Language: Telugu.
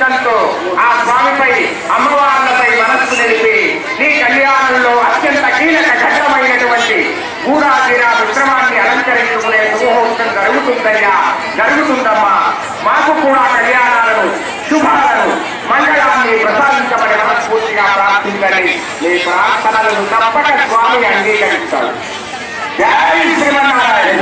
చిత్తంతో ఆ స్వామిపై అమ్మవార్లపై మనస్సు నిలిపి నీ కళ్యాణంలో అత్యంత కీలక ఘట్టమైనటువంటి గూఢాతీర విశ్రమాన్ని అలంకరించుకునే శుభముహూర్తం జరుగుతుందయ్యా, జరుగుతుందమ్మా. మాకు కూడా కళ్యాణాలను, శుభాలను, మంగళాన్ని ప్రసాదించమని మనస్ఫూర్తిగా ప్రార్థించండి. మీ ప్రార్థనలను తప్పక స్వామి అంగీకరిస్తాడు. జై శ్రీమన్నారాయణ.